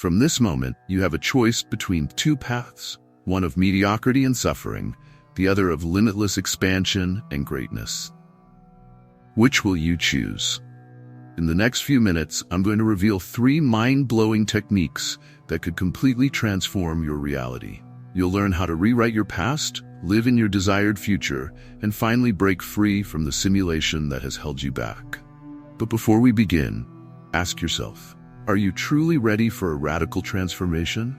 From this moment, you have a choice between two paths, one of mediocrity and suffering, the other of limitless expansion and greatness. Which will you choose? In the next few minutes, I'm going to reveal 3 mind-blowing techniques that could completely transform your reality. You'll learn how to rewrite your past, live in your desired future, and finally break free from the simulation that has held you back. But before we begin, ask yourself, are you truly ready for a radical transformation?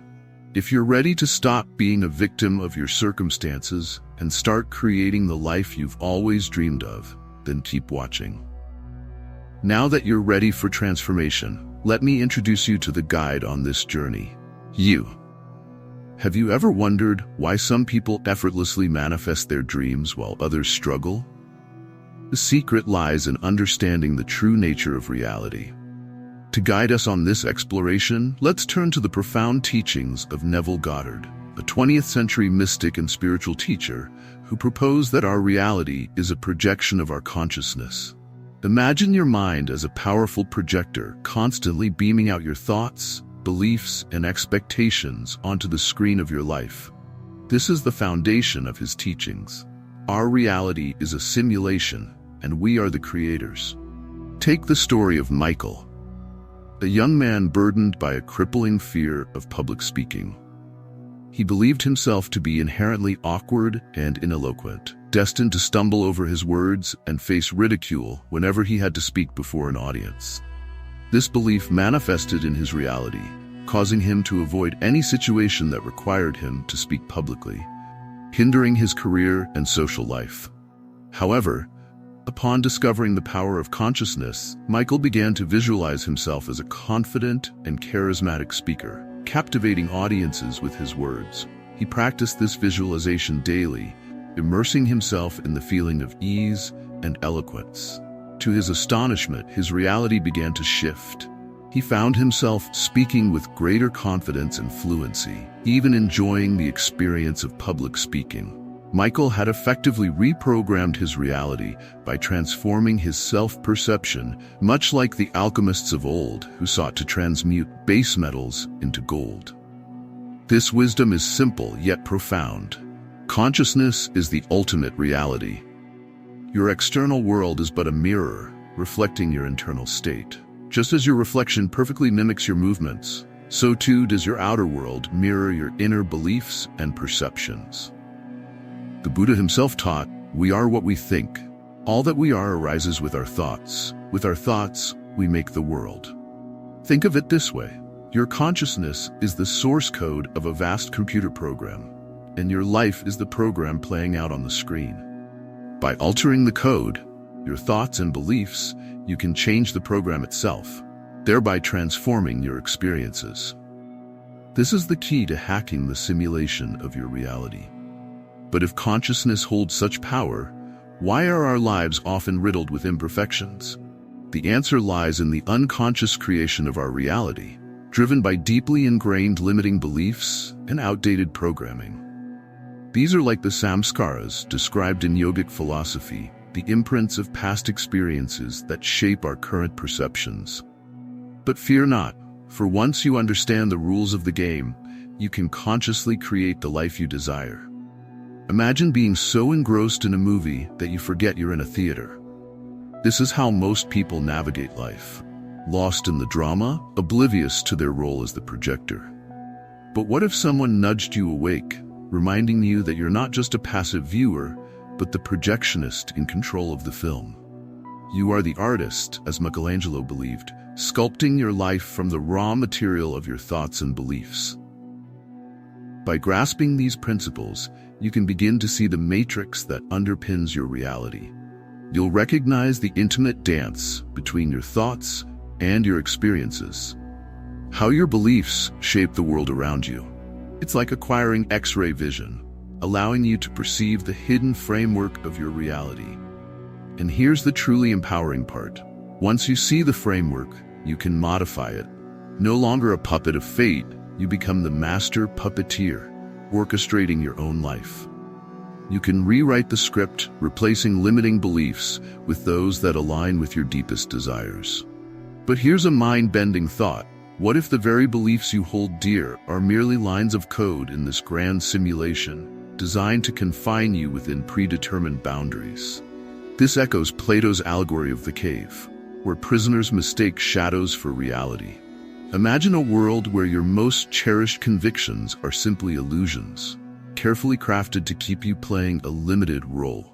If you're ready to stop being a victim of your circumstances and start creating the life you've always dreamed of, then keep watching. Now that you're ready for transformation, let me introduce you to the guide on this journey. Have you ever wondered why some people effortlessly manifest their dreams while others struggle? The secret lies in understanding the true nature of reality. To guide us on this exploration, let's turn to the profound teachings of Neville Goddard, a 20th century mystic and spiritual teacher who proposed that our reality is a projection of our consciousness. Imagine your mind as a powerful projector constantly beaming out your thoughts, beliefs, and expectations onto the screen of your life. This is the foundation of his teachings. Our reality is a simulation, and we are the creators. Take the story of Michael, a young man burdened by a crippling fear of public speaking. He believed himself to be inherently awkward and ineloquent, destined to stumble over his words and face ridicule whenever he had to speak before an audience. This belief manifested in his reality, causing him to avoid any situation that required him to speak publicly, hindering his career and social life. However, upon discovering the power of consciousness, Michael began to visualize himself as a confident and charismatic speaker, captivating audiences with his words. He practiced this visualization daily, immersing himself in the feeling of ease and eloquence. To his astonishment, his reality began to shift. He found himself speaking with greater confidence and fluency, even enjoying the experience of public speaking. Michael had effectively reprogrammed his reality by transforming his self-perception, much like the alchemists of old who sought to transmute base metals into gold. This wisdom is simple yet profound. Consciousness is the ultimate reality. Your external world is but a mirror, reflecting your internal state. Just as your reflection perfectly mimics your movements, so too does your outer world mirror your inner beliefs and perceptions. The Buddha himself taught, "We are what we think. All that we are arises with our thoughts. With our thoughts, we make the world." Think of it this way. Your consciousness is the source code of a vast computer program, and your life is the program playing out on the screen. By altering the code, your thoughts and beliefs, you can change the program itself, thereby transforming your experiences. This is the key to hacking the simulation of your reality. But if consciousness holds such power, why are our lives often riddled with imperfections? The answer lies in the unconscious creation of our reality, driven by deeply ingrained limiting beliefs and outdated programming. These are like the samskaras described in yogic philosophy, the imprints of past experiences that shape our current perceptions. But fear not, for once you understand the rules of the game, you can consciously create the life you desire. Imagine being so engrossed in a movie that you forget you're in a theater. This is how most people navigate life, lost in the drama, oblivious to their role as the projector. But what if someone nudged you awake, reminding you that you're not just a passive viewer, but the projectionist in control of the film? You are the artist, as Michelangelo believed, sculpting your life from the raw material of your thoughts and beliefs. By grasping these principles, you can begin to see the matrix that underpins your reality. You'll recognize the intimate dance between your thoughts and your experiences. How your beliefs shape the world around you. It's like acquiring X-ray vision, allowing you to perceive the hidden framework of your reality. And here's the truly empowering part. Once you see the framework, you can modify it. No longer a puppet of fate, you become the master puppeteer, orchestrating your own life. You can rewrite the script, replacing limiting beliefs with those that align with your deepest desires. But here's a mind-bending thought. What if the very beliefs you hold dear are merely lines of code in this grand simulation, designed to confine you within predetermined boundaries? This echoes Plato's allegory of the cave, where prisoners mistake shadows for reality. Imagine a world where your most cherished convictions are simply illusions, carefully crafted to keep you playing a limited role.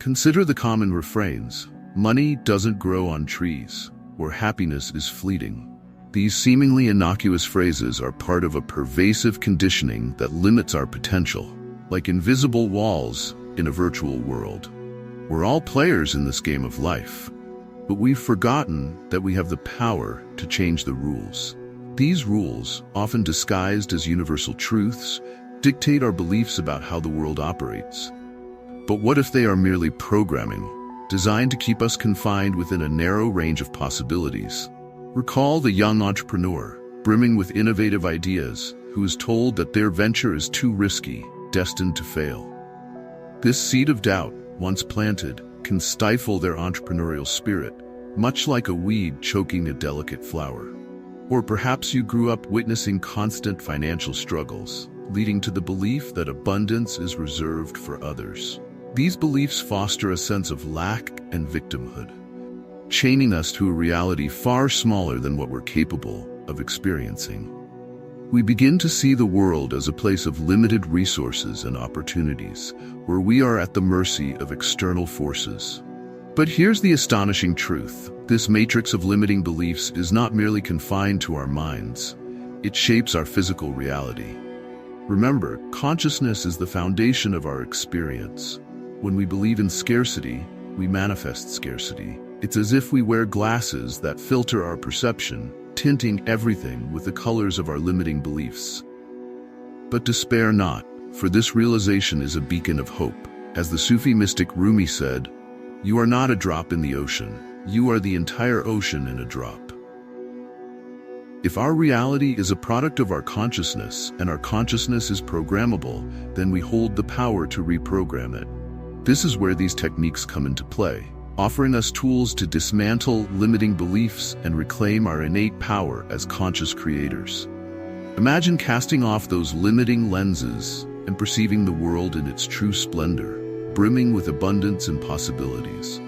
Consider the common refrains: money doesn't grow on trees, or happiness is fleeting. These seemingly innocuous phrases are part of a pervasive conditioning that limits our potential, like invisible walls in a virtual world. We're all players in this game of life, but we've forgotten that we have the power to change the rules. These rules, often disguised as universal truths, dictate our beliefs about how the world operates. But what if they are merely programming, designed to keep us confined within a narrow range of possibilities? Recall the young entrepreneur, brimming with innovative ideas, who is told that their venture is too risky, destined to fail. This seed of doubt, once planted, can stifle their entrepreneurial spirit, much like a weed choking a delicate flower. Or perhaps you grew up witnessing constant financial struggles, leading to the belief that abundance is reserved for others. These beliefs foster a sense of lack and victimhood, chaining us to a reality far smaller than what we're capable of experiencing. We begin to see the world as a place of limited resources and opportunities, where we are at the mercy of external forces. But here's the astonishing truth: this matrix of limiting beliefs is not merely confined to our minds. It shapes our physical reality. Remember, consciousness is the foundation of our experience. When we believe in scarcity, we manifest scarcity. It's as if we wear glasses that filter our perception, tinting everything with the colors of our limiting beliefs. But despair not, for this realization is a beacon of hope. As the Sufi mystic Rumi said, "You are not a drop in the ocean, you are the entire ocean in a drop." If our reality is a product of our consciousness, and our consciousness is programmable, then we hold the power to reprogram it. This is where these techniques come into play, offering us tools to dismantle limiting beliefs and reclaim our innate power as conscious creators. Imagine casting off those limiting lenses and perceiving the world in its true splendor, brimming with abundance and possibilities.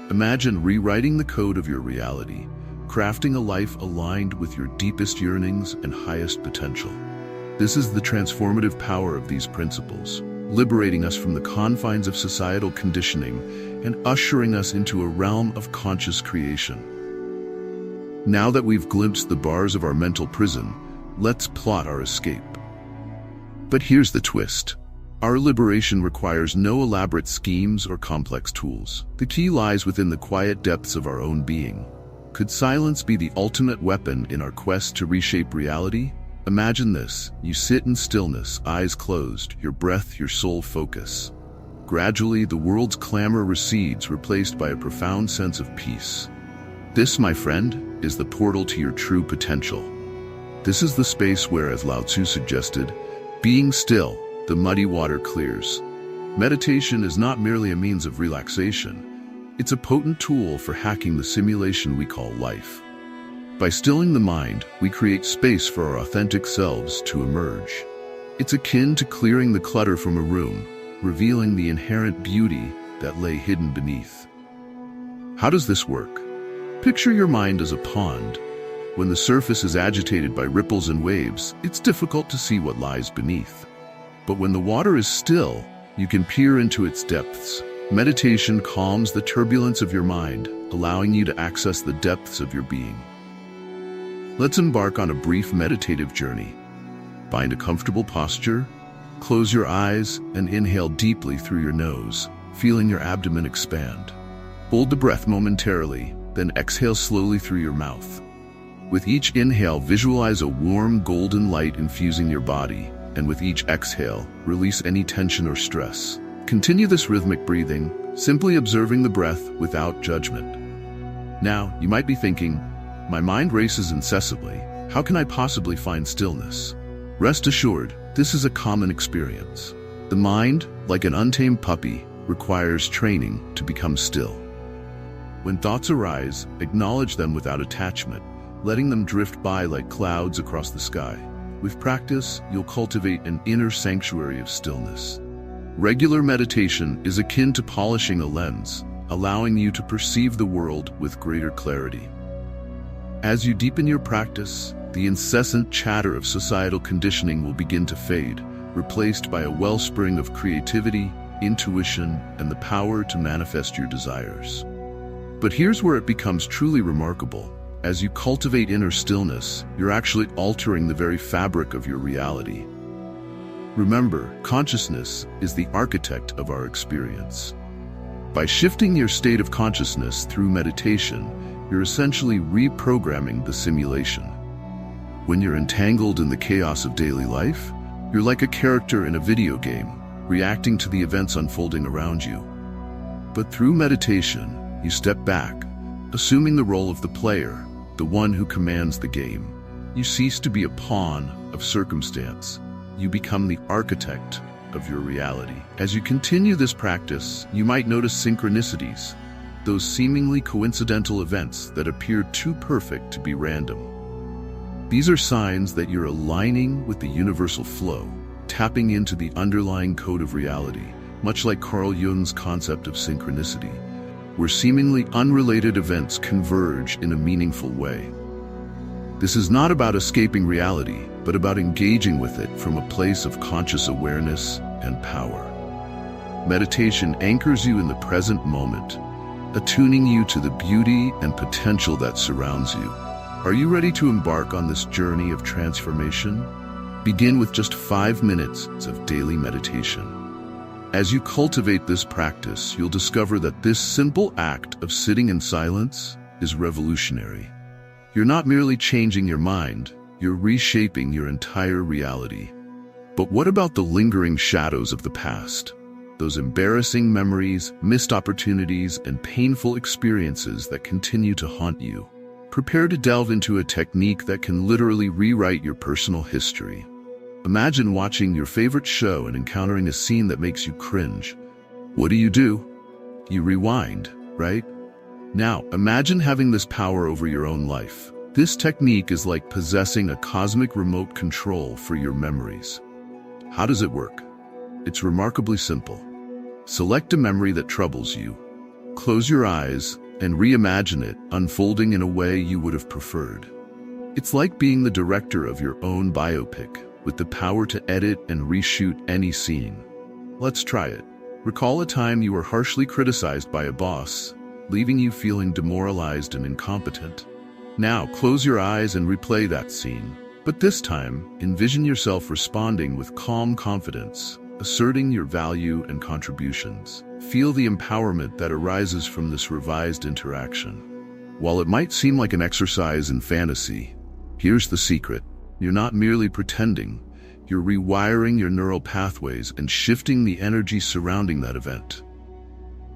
Imagine rewriting the code of your reality, crafting a life aligned with your deepest yearnings and highest potential. This is the transformative power of these principles, liberating us from the confines of societal conditioning and ushering us into a realm of conscious creation. Now that we've glimpsed the bars of our mental prison, let's plot our escape. But here's the twist. Our liberation requires no elaborate schemes or complex tools. The key lies within the quiet depths of our own being. Could silence be the ultimate weapon in our quest to reshape reality? Imagine this: you sit in stillness, eyes closed, your breath, your sole focus. Gradually, the world's clamor recedes, replaced by a profound sense of peace. This, my friend, is the portal to your true potential. This is the space where, as Lao Tzu suggested, being still, the muddy water clears. Meditation is not merely a means of relaxation. It's a potent tool for hacking the simulation we call life. By stilling the mind, we create space for our authentic selves to emerge. It's akin to clearing the clutter from a room, revealing the inherent beauty that lay hidden beneath. How does this work? Picture your mind as a pond. When the surface is agitated by ripples and waves, it's difficult to see what lies beneath. But when the water is still, you can peer into its depths. Meditation calms the turbulence of your mind, allowing you to access the depths of your being. Let's embark on a brief meditative journey. Find a comfortable posture, close your eyes, and inhale deeply through your nose, feeling your abdomen expand. Hold the breath momentarily, then exhale slowly through your mouth. With each inhale, visualize a warm golden light infusing your body, and with each exhale, release any tension or stress. Continue this rhythmic breathing, simply observing the breath without judgment. Now, you might be thinking, my mind races incessantly. How can I possibly find stillness? Rest assured, this is a common experience. The mind, like an untamed puppy, requires training to become still. When thoughts arise, acknowledge them without attachment, letting them drift by like clouds across the sky. With practice, you'll cultivate an inner sanctuary of stillness. Regular meditation is akin to polishing a lens, allowing you to perceive the world with greater clarity. As you deepen your practice, the incessant chatter of societal conditioning will begin to fade, replaced by a wellspring of creativity, intuition, and the power to manifest your desires. But here's where it becomes truly remarkable. As you cultivate inner stillness, you're actually altering the very fabric of your reality. Remember, consciousness is the architect of our experience. By shifting your state of consciousness through meditation, you're essentially reprogramming the simulation. When you're entangled in the chaos of daily life, you're like a character in a video game, reacting to the events unfolding around you. But through meditation, you step back, assuming the role of the player, the one who commands the game. You cease to be a pawn of circumstance. You become the architect of your reality. As you continue this practice, you might notice synchronicities, those seemingly coincidental events that appear too perfect to be random. These are signs that you're aligning with the universal flow, tapping into the underlying code of reality, much like Carl Jung's concept of synchronicity, where seemingly unrelated events converge in a meaningful way. This is not about escaping reality, but about engaging with it from a place of conscious awareness and power. Meditation anchors you in the present moment, attuning you to the beauty and potential that surrounds you. Are you ready to embark on this journey of transformation? Begin with just 5 minutes of daily meditation. As you cultivate this practice, you'll discover that this simple act of sitting in silence is revolutionary. You're not merely changing your mind, you're reshaping your entire reality. But what about the lingering shadows of the past? Those embarrassing memories, missed opportunities, and painful experiences that continue to haunt you. Prepare to delve into a technique that can literally rewrite your personal history. Imagine watching your favorite show and encountering a scene that makes you cringe. What do? You rewind, right? Now, imagine having this power over your own life. This technique is like possessing a cosmic remote control for your memories. How does it work? It's remarkably simple. Select a memory that troubles you. Close your eyes and reimagine it unfolding in a way you would have preferred. It's like being the director of your own biopic, with the power to edit and reshoot any scene. Let's try it. Recall a time you were harshly criticized by a boss, leaving you feeling demoralized and incompetent. Now, close your eyes and replay that scene. But this time, envision yourself responding with calm confidence, asserting your value and contributions. Feel the empowerment that arises from this revised interaction. While it might seem like an exercise in fantasy, here's the secret. You're not merely pretending, you're rewiring your neural pathways and shifting the energy surrounding that event.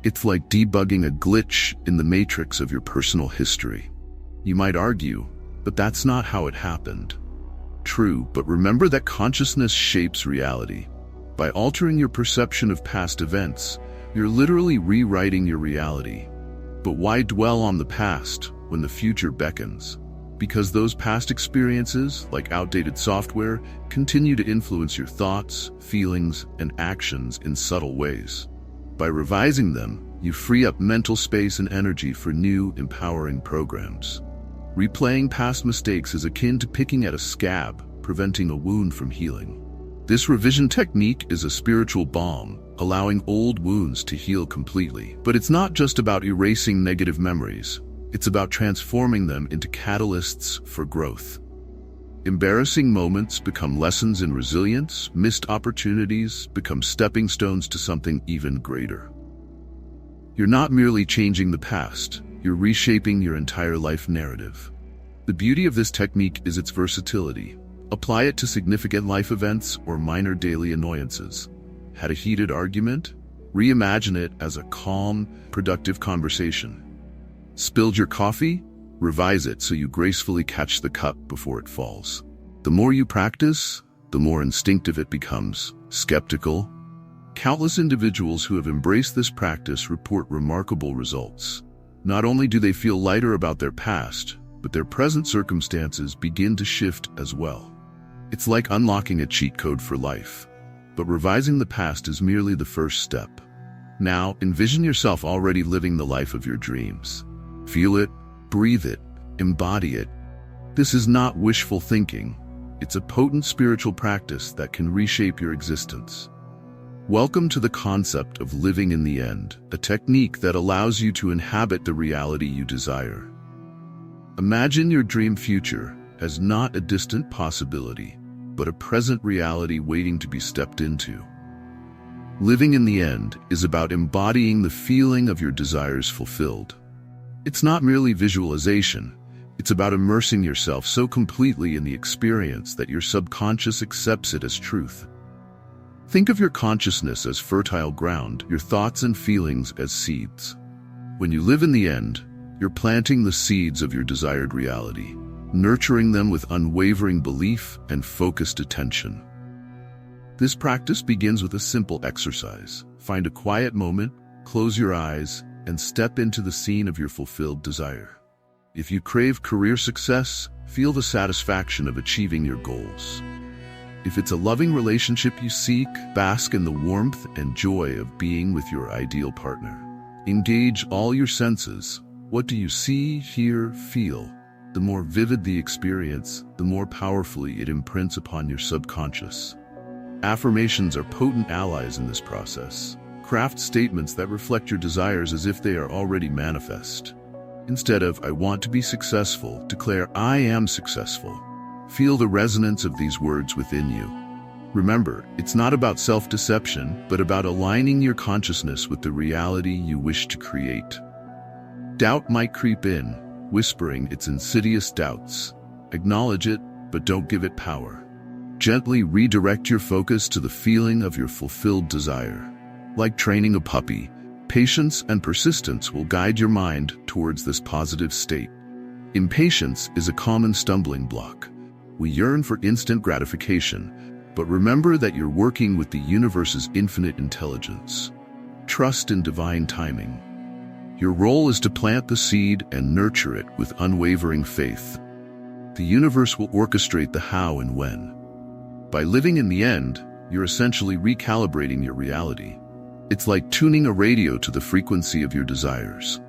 It's like debugging a glitch in the matrix of your personal history. You might argue, but that's not how it happened. True, but remember that consciousness shapes reality. By altering your perception of past events, you're literally rewriting your reality. But why dwell on the past when the future beckons? Because those past experiences, like outdated software, continue to influence your thoughts, feelings, and actions in subtle ways. By revising them, you free up mental space and energy for new, empowering programs. Replaying past mistakes is akin to picking at a scab, preventing a wound from healing. This revision technique is a spiritual balm, allowing old wounds to heal completely. But it's not just about erasing negative memories. It's about transforming them into catalysts for growth. Embarrassing moments become lessons in resilience, missed opportunities become stepping stones to something even greater. You're not merely changing the past, you're reshaping your entire life narrative. The beauty of this technique is its versatility. Apply it to significant life events or minor daily annoyances. Had a heated argument? Reimagine it as a calm, productive conversation. Spilled your coffee? Revise it so you gracefully catch the cup before it falls. The more you practice, the more instinctive it becomes. Skeptical? Countless individuals who have embraced this practice report remarkable results. Not only do they feel lighter about their past, but their present circumstances begin to shift as well. It's like unlocking a cheat code for life, but revising the past is merely the first step. Now, envision yourself already living the life of your dreams. Feel it, breathe it, embody it. This is not wishful thinking. It's a potent spiritual practice that can reshape your existence. Welcome to the concept of living in the end, a technique that allows you to inhabit the reality you desire. Imagine your dream future as not a distant possibility, but a present reality waiting to be stepped into. Living in the end is about embodying the feeling of your desires fulfilled. It's not merely visualization. It's about immersing yourself so completely in the experience that your subconscious accepts it as truth. Think of your consciousness as fertile ground, your thoughts and feelings as seeds. When you live in the end, you're planting the seeds of your desired reality, nurturing them with unwavering belief and focused attention. This practice begins with a simple exercise. Find a quiet moment, close your eyes, and step into the scene of your fulfilled desire. If you crave career success, feel the satisfaction of achieving your goals. If it's a loving relationship you seek, bask in the warmth and joy of being with your ideal partner. Engage all your senses. What do you see, hear, feel? The more vivid the experience, the more powerfully it imprints upon your subconscious. Affirmations are potent allies in this process. Craft statements that reflect your desires as if they are already manifest. Instead of, "I want to be successful," declare, "I am successful." Feel the resonance of these words within you. Remember, it's not about self-deception, but about aligning your consciousness with the reality you wish to create. Doubt might creep in, whispering its insidious doubts. Acknowledge it, but don't give it power. Gently redirect your focus to the feeling of your fulfilled desire. Like training a puppy, patience and persistence will guide your mind towards this positive state. Impatience is a common stumbling block. We yearn for instant gratification, but remember that you're working with the universe's infinite intelligence. Trust in divine timing. Your role is to plant the seed and nurture it with unwavering faith. The universe will orchestrate the how and when. By living in the end, you're essentially recalibrating your reality. It's like tuning a radio to the frequency of your desires.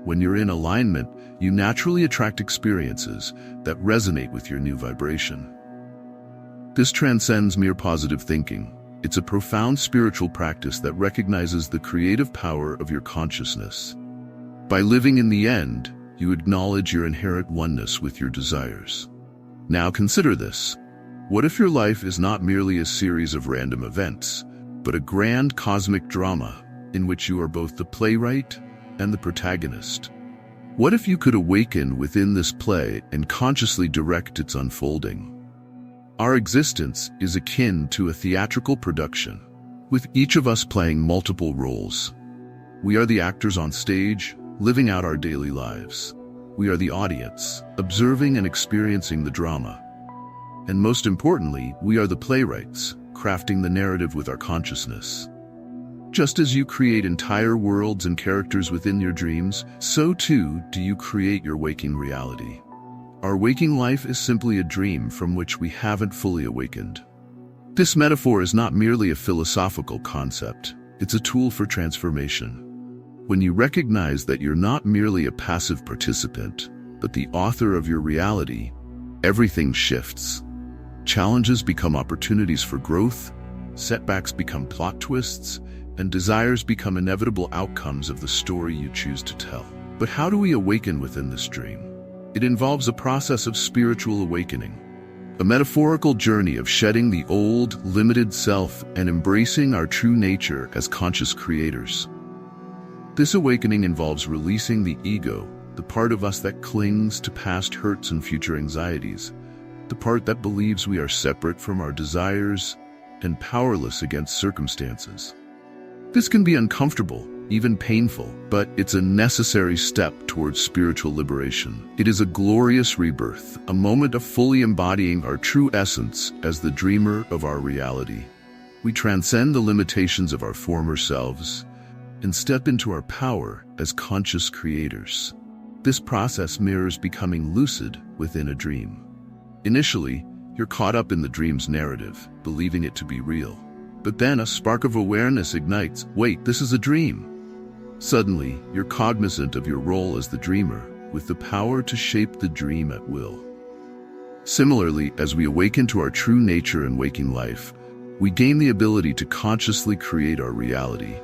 When you're in alignment, you naturally attract experiences that resonate with your new vibration. This transcends mere positive thinking. It's a profound spiritual practice that recognizes the creative power of your consciousness. By living in the end, you acknowledge your inherent oneness with your desires. Now consider this. What if your life is not merely a series of random events, but a grand cosmic drama in which you are both the playwright and the protagonist? What if you could awaken within this play and consciously direct its unfolding? Our existence is akin to a theatrical production, with each of us playing multiple roles. We are the actors on stage, living out our daily lives. We are the audience, observing and experiencing the drama. And most importantly, we are the playwrights, crafting the narrative with our consciousness. Just as you create entire worlds and characters within your dreams, so too do you create your waking reality. Our waking life is simply a dream from which we haven't fully awakened. This metaphor is not merely a philosophical concept, it's a tool for transformation. When you recognize that you're not merely a passive participant, but the author of your reality, everything shifts. Challenges become opportunities for growth, setbacks become plot twists, and desires become inevitable outcomes of the story you choose to tell. But how do we awaken within this dream? It involves a process of spiritual awakening, a metaphorical journey of shedding the old, limited self and embracing our true nature as conscious creators. This awakening involves releasing the ego, the part of us that clings to past hurts and future anxieties, the part that believes we are separate from our desires and powerless against circumstances. This can be uncomfortable, even painful, but it's a necessary step towards spiritual liberation. It is a glorious rebirth, a moment of fully embodying our true essence as the dreamer of our reality. We transcend the limitations of our former selves and step into our power as conscious creators. This process mirrors becoming lucid within a dream. Initially, you're caught up in the dream's narrative, believing it to be real. But then a spark of awareness ignites. Wait, this is a dream. Suddenly, you're cognizant of your role as the dreamer, with the power to shape the dream at will. Similarly, as we awaken to our true nature in waking life, we gain the ability to consciously create our reality.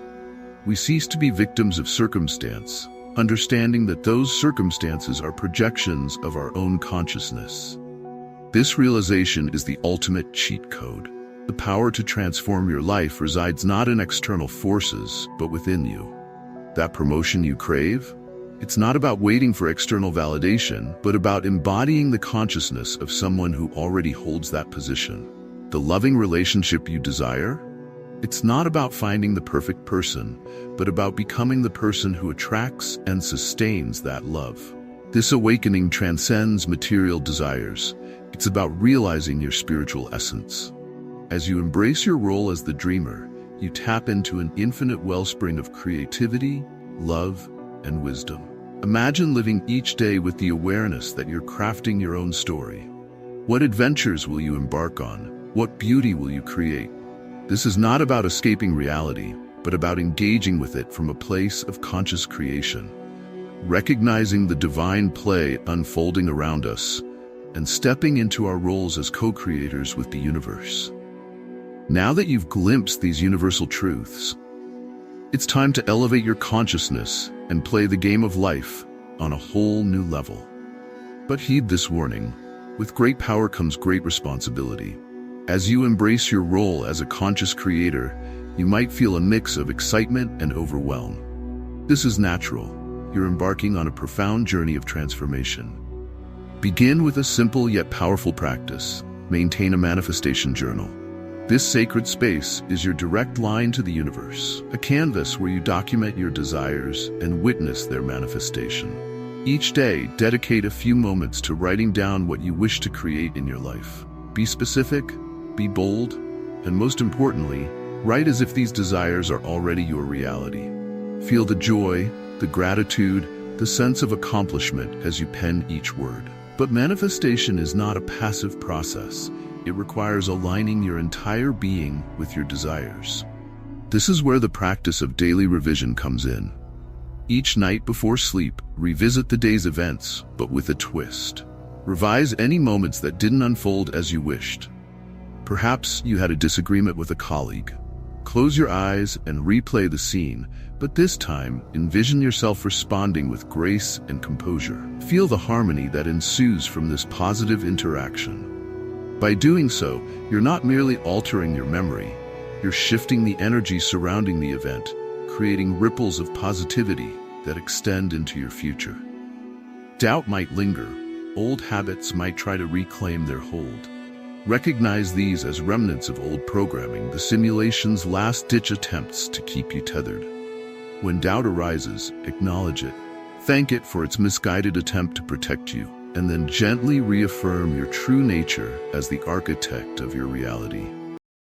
We cease to be victims of circumstance, understanding that those circumstances are projections of our own consciousness. This realization is the ultimate cheat code. The power to transform your life resides not in external forces, but within you. That promotion you crave? It's not about waiting for external validation, but about embodying the consciousness of someone who already holds that position. The loving relationship you desire? It's not about finding the perfect person, but about becoming the person who attracts and sustains that love. This awakening transcends material desires. It's about realizing your spiritual essence. As you embrace your role as the dreamer, you tap into an infinite wellspring of creativity, love, and wisdom. Imagine living each day with the awareness that you're crafting your own story. What adventures will you embark on? What beauty will you create? This is not about escaping reality, but about engaging with it from a place of conscious creation, recognizing the divine play unfolding around us, and stepping into our roles as co-creators with the universe. Now that you've glimpsed these universal truths, it's time to elevate your consciousness and play the game of life on a whole new level. But heed this warning: with great power comes great responsibility. As you embrace your role as a conscious creator, you might feel a mix of excitement and overwhelm. This is natural. You're embarking on a profound journey of transformation. Begin with a simple yet powerful practice. Maintain a manifestation journal. This sacred space is your direct line to the universe, a canvas where you document your desires and witness their manifestation. Each day, dedicate a few moments to writing down what you wish to create in your life. Be specific, be bold, and most importantly, write as if these desires are already your reality. Feel the joy, the gratitude, the sense of accomplishment as you pen each word. But manifestation is not a passive process. It requires aligning your entire being with your desires. This is where the practice of daily revision comes in. Each night before sleep, revisit the day's events, but with a twist. Revise any moments that didn't unfold as you wished. Perhaps you had a disagreement with a colleague. Close your eyes and replay the scene, but this time, envision yourself responding with grace and composure. Feel the harmony that ensues from this positive interaction. By doing so, you're not merely altering your memory, you're shifting the energy surrounding the event, creating ripples of positivity that extend into your future. Doubt might linger, old habits might try to reclaim their hold. Recognize these as remnants of old programming, the simulation's last-ditch attempts to keep you tethered. When doubt arises, acknowledge it. Thank it for its misguided attempt to protect you, and then gently reaffirm your true nature as the architect of your reality.